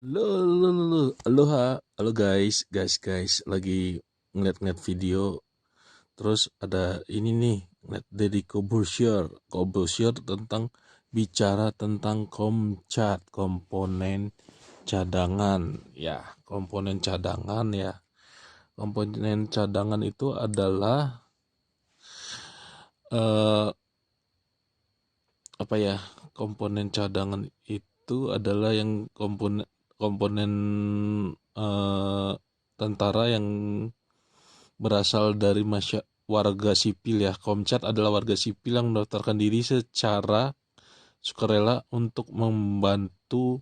Halo, halo, halo, halo, halo guys, lagi ngeliat-ngeliat video, terus ada ini nih, ngeliat dari Corbusier tentang bicara tentang komponen cadangan, komponen cadangan itu adalah eh, apa ya, komponen cadangan itu adalah yang komponen eh, tentara yang berasal dari warga sipil ya. Komcat adalah warga sipil yang mendaftarkan diri secara sukarela untuk membantu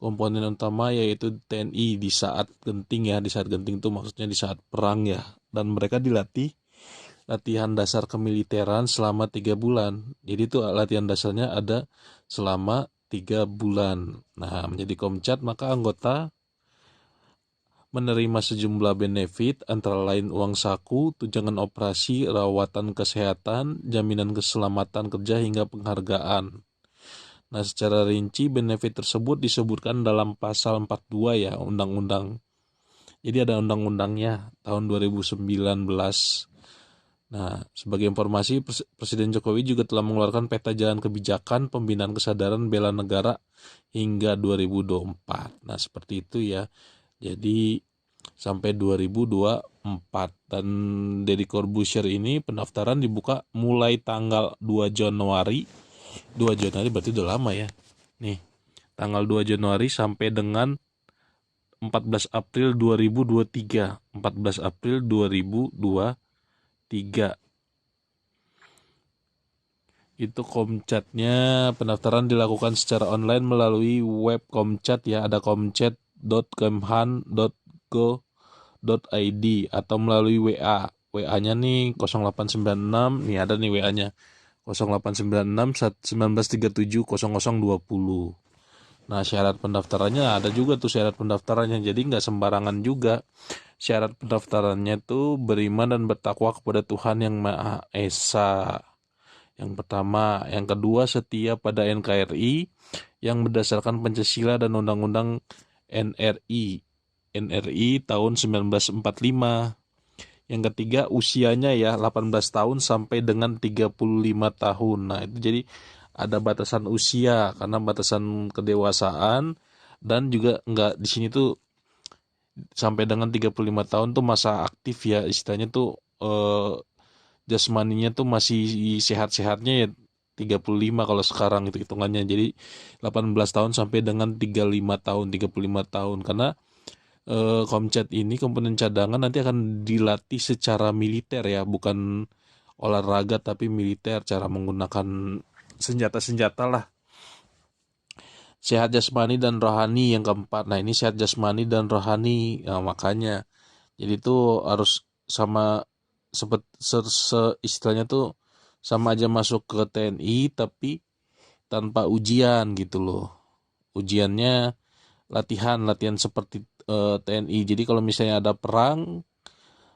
komponen utama yaitu TNI di saat genting ya. Di saat genting itu maksudnya di saat perang ya. Dan mereka dilatih latihan dasar kemiliteran selama 3 bulan. Jadi itu latihan dasarnya ada selama 3 bulan. Nah, menjadi komcat maka anggota menerima sejumlah benefit antara lain uang saku, tunjangan operasi, rawatan kesehatan, jaminan keselamatan kerja hingga penghargaan. Nah, secara rinci benefit tersebut disebutkan dalam pasal 42 ya, undang-undang. Jadi ada undang-undangnya tahun 2019. Nah, sebagai informasi, Presiden Jokowi juga telah mengeluarkan peta jalan kebijakan pembinaan kesadaran bela negara hingga 2024. Nah, seperti itu ya. Jadi sampai 2024 dan Deddy Corbuzier ini pendaftaran dibuka mulai tanggal 2 Januari. 2 Januari berarti udah lama ya. Nih, tanggal 2 Januari sampai dengan 14 April 2023. 14 April 2023. Itu Komcatnya pendaftaran dilakukan secara online melalui web Komcat ya, ada komcat.kemhan.go.id atau melalui WA. WA-nya nih 0896, nih ada nih WA-nya 0896 1937 0020. Nah, syarat pendaftarannya ada juga tuh syarat pendaftarannya. Jadi nggak sembarangan juga. Syarat pendaftarannya tuh beriman dan bertakwa kepada Tuhan yang Maha Esa. Yang pertama, yang kedua setia pada NKRI yang berdasarkan Pancasila dan Undang-Undang NRI. NRI tahun 1945. Yang ketiga usianya ya 18 tahun sampai dengan 35 tahun. Nah, itu jadi ada batasan usia karena batasan kedewasaan dan juga enggak di sini tuh sampai dengan 35 tahun tuh masa aktif ya istilahnya tuh jasmaninya tuh masih sehat-sehatnya ya 35 kalau sekarang itu hitungannya. Jadi 18 tahun sampai dengan 35 tahun, 35 tahun karena Komcat ini komponen cadangan nanti akan dilatih secara militer ya, bukan olahraga tapi militer cara menggunakan senjata-senjata lah. Sehat jasmani dan rohani yang keempat. Nah, ini sehat jasmani dan rohani. Nah, makanya jadi itu harus sama istilahnya tuh sama aja masuk ke TNI tapi tanpa ujian gitu loh. Ujiannya latihan seperti TNI. Jadi kalau misalnya ada perang,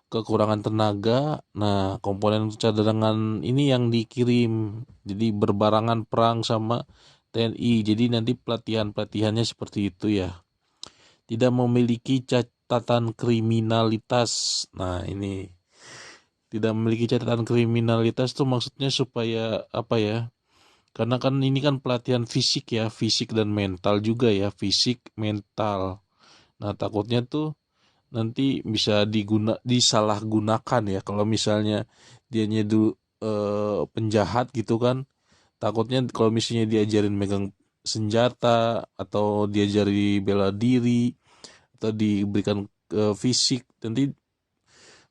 kekurangan tenaga, nah komponen cadangan ini yang dikirim. Jadi berbarangan perang sama TNI. Jadi nanti pelatihannya seperti itu ya. Tidak memiliki catatan kriminalitas. Nah, ini tidak memiliki catatan kriminalitas tuh maksudnya supaya apa ya? Karena kan ini kan pelatihan fisik ya, fisik dan mental juga ya, fisik mental. Nah, takutnya tuh nanti bisa disalahgunakan ya kalau misalnya dia nyedu penjahat gitu kan. Takutnya kalau misalnya diajarin megang senjata atau diajari bela diri atau diberikan fisik nanti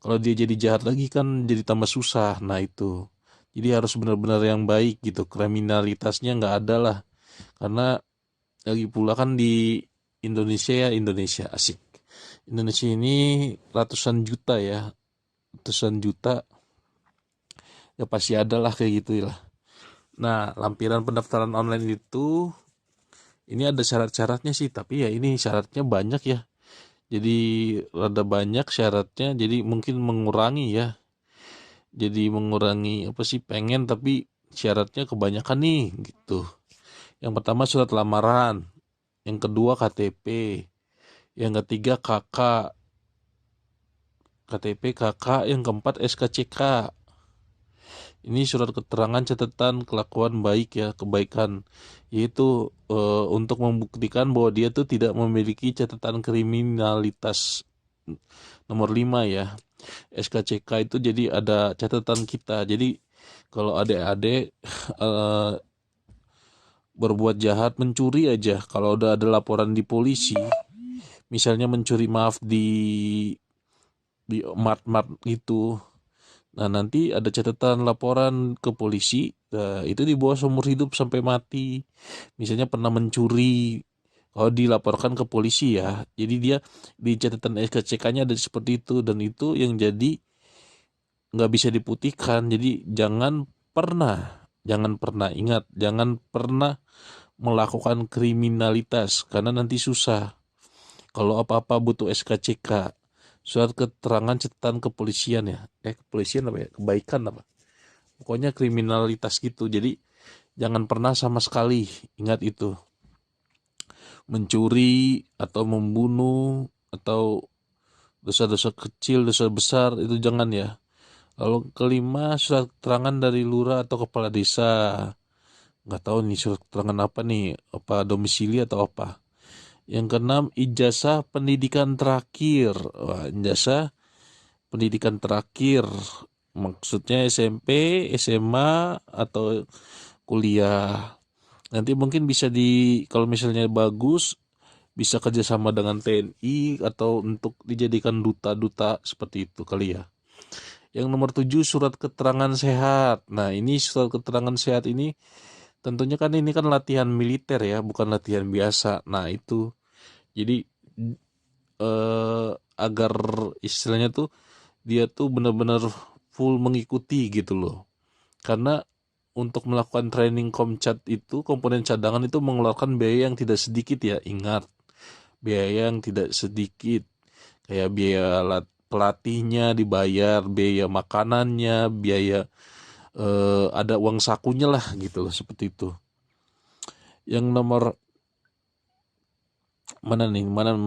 kalau dia jadi jahat lagi kan jadi tambah susah. Nah, itu jadi harus benar-benar yang baik gitu, kriminalitasnya nggak ada lah karena lagi pula kan di Indonesia asik. Indonesia ini ratusan juta ya, ratusan juta ya pasti ada lah kayak gitu lah. Nah, lampiran pendaftaran online itu ini ada syarat-syaratnya sih, tapi ya ini syaratnya banyak ya. Jadi rada banyak syaratnya, jadi mungkin mengurangi ya. Jadi mengurangi apa sih pengen tapi syaratnya kebanyakan nih gitu. Yang pertama surat lamaran. yang kedua KTP, yang ketiga KTP KK, yang keempat SKCK. Ini surat keterangan catatan kelakuan baik ya, kebaikan, yaitu untuk membuktikan bahwa dia tuh tidak memiliki catatan kriminalitas. Nomor 5 ya, SKCK itu jadi ada catatan kita. Jadi kalau adik-adik eh, berbuat jahat, mencuri aja, kalau udah ada laporan di polisi, misalnya mencuri, maaf, di mart-mart gitu. Nah, nanti ada catatan laporan ke polisi. Nah, itu di bawah seumur hidup sampai mati. Misalnya pernah mencuri, kalau dilaporkan ke polisi ya. Jadi dia di catatan SKCK-nya ada seperti itu, dan itu yang jadi nggak bisa diputihkan. Jadi jangan pernah ingat, jangan pernah melakukan kriminalitas karena nanti susah. Kalau apa-apa butuh SKCK, surat keterangan catatan kepolisian ya. Kepolisian apa ya? Kebaikan apa? Pokoknya kriminalitas gitu. Jadi jangan pernah sama sekali, ingat itu, mencuri atau membunuh atau dosa-dosa kecil, dosa besar itu jangan ya. Lalu kelima, surat keterangan dari lurah atau kepala desa. Nggak tahu nih surat keterangan apa nih, apa domisili atau apa. Yang keenam, ijazah pendidikan terakhir. Wah, ijazah pendidikan terakhir maksudnya SMP, SMA, atau kuliah. Nanti mungkin bisa kalau misalnya bagus, bisa kerjasama dengan TNI atau untuk dijadikan duta-duta seperti itu kali ya. Yang nomor 7, surat keterangan sehat. Nah, ini surat keterangan sehat ini tentunya kan ini kan latihan militer ya, bukan latihan biasa. Nah, itu jadi agar istilahnya tuh dia tuh benar-benar full mengikuti gitu loh. Karena untuk melakukan training Komcat itu, komponen cadangan itu mengeluarkan biaya yang tidak sedikit ya. Ingat, biaya yang tidak sedikit. Kayak biaya pelatihnya dibayar, biaya makanannya, biaya ada uang sakunya lah gitu loh, seperti itu. Yang nomor mana nih? Mana. 8,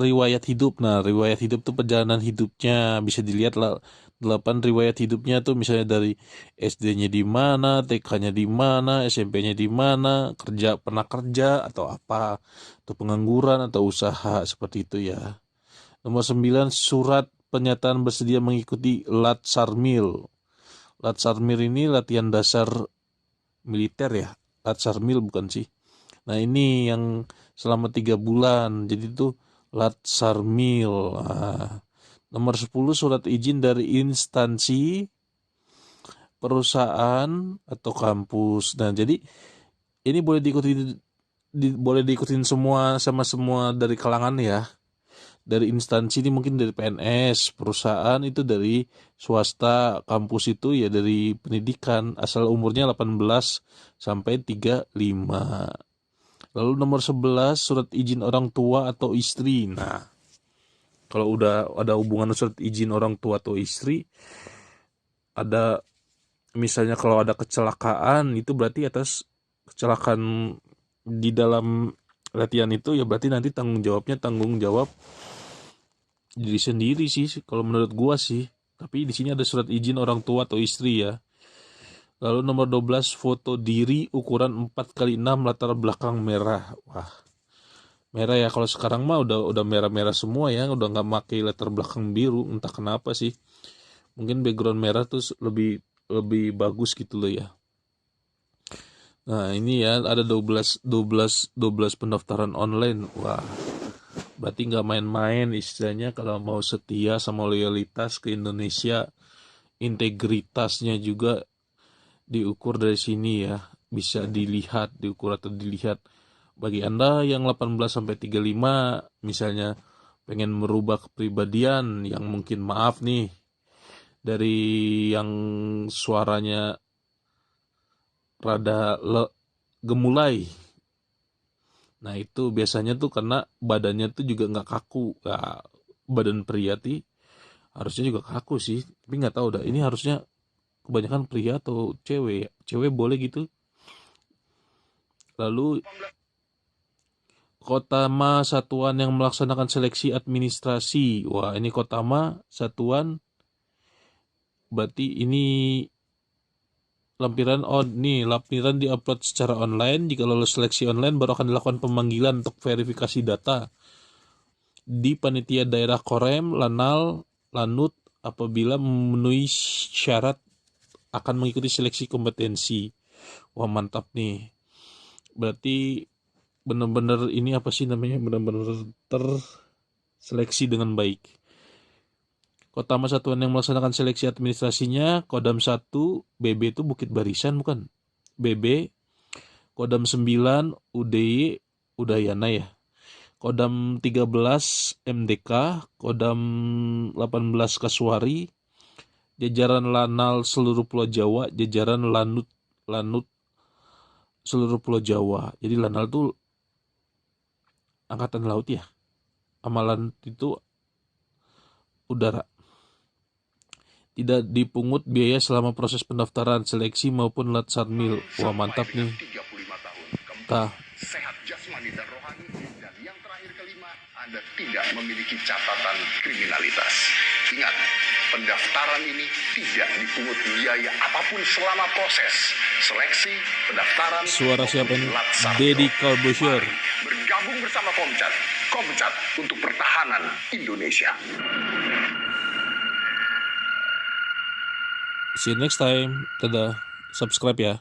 riwayat hidup. Nah, riwayat hidup tuh perjalanan hidupnya bisa dilihat lah. 8 riwayat hidupnya tuh misalnya dari SD-nya di mana, TK-nya di mana, SMP-nya di mana, pernah kerja atau apa, atau pengangguran atau usaha seperti itu ya. Nomor 9, surat pernyataan bersedia mengikuti Lat Sarmil. Lat Sarmil ini latihan dasar militer ya. Lat Sarmil bukan sih. Nah, ini yang selama 3 bulan. Jadi itu Lat Sarmil. Nah, nomor 10, surat izin dari instansi, perusahaan, atau kampus. Nah, jadi ini boleh diikutin semua sama semua dari kalangan ya. Dari instansi ini mungkin dari PNS, perusahaan itu dari swasta, kampus itu ya dari pendidikan, asal umurnya 18 sampai 35. Lalu nomor 11, surat izin orang tua atau istri. Nah, kalau udah ada hubungan surat izin orang tua atau istri, ada misalnya kalau ada kecelakaan, itu berarti atas kecelakaan di dalam latihan itu ya berarti nanti tanggung jawab diri sendiri sih kalau menurut gua sih. Tapi di sini ada surat izin orang tua atau istri ya. Lalu nomor 12, foto diri ukuran 4x6 latar belakang merah. Wah, merah ya, kalau sekarang mah udah merah-merah semua ya, udah nggak pakai latar belakang biru, entah kenapa sih. Mungkin background merah tuh lebih lebih bagus gitu loh ya. Nah, ini ya ada 12 pendaftaran online. Wah, berarti nggak main-main istilahnya kalau mau setia sama loyalitas ke Indonesia. Integritasnya juga diukur dari sini ya. Bisa diukur atau dilihat. Bagi Anda yang 18 sampai 35 misalnya pengen merubah kepribadian yang mungkin, maaf nih, dari yang suaranya rada gemulai. Nah, itu biasanya tuh karena badannya tuh juga nggak kaku. Nah, badan pria tuh harusnya juga kaku sih, tapi nggak tahu dah ini harusnya kebanyakan pria atau cewek ya. Cewek boleh gitu Lalu Kotama satuan yang melaksanakan seleksi administrasi. Wah, ini Kotama satuan berarti ini lampiran diupload secara online. Jika lolos seleksi online baru akan dilakukan pemanggilan untuk verifikasi data di panitia daerah Korem, Lanal, Lanut apabila memenuhi syarat akan mengikuti seleksi kompetensi. Wah, mantap nih. Berarti benar-benar ini apa sih namanya, benar-benar terseleksi dengan baik. Kotama satuan yang melaksanakan seleksi administrasinya Kodam 1 BB itu Bukit Barisan bukan? BB Kodam 9 UDY Udayana ya. Kodam 13 MDK, Kodam 18 Kasuari, jajaran Lanal seluruh Pulau Jawa, jajaran Lanut seluruh Pulau Jawa. Jadi Lanal tuh angkatan laut ya. Amalan itu udara. Tidak dipungut biaya selama proses pendaftaran, seleksi maupun latsarmil. Wah, mantap nih. Sehat jasmani dan rohani. Dan yang terakhir kelima, Anda tidak memiliki catatan kriminalitas. Ingat, pendaftaran ini tidak dipungut biaya apapun selama proses seleksi, pendaftaran. Suara siapa ini? Deddy Corbuzier. Bergabung bersama Komcat. Komcat untuk pertahanan Indonesia. See you next time. Dadah. Subscribe ya.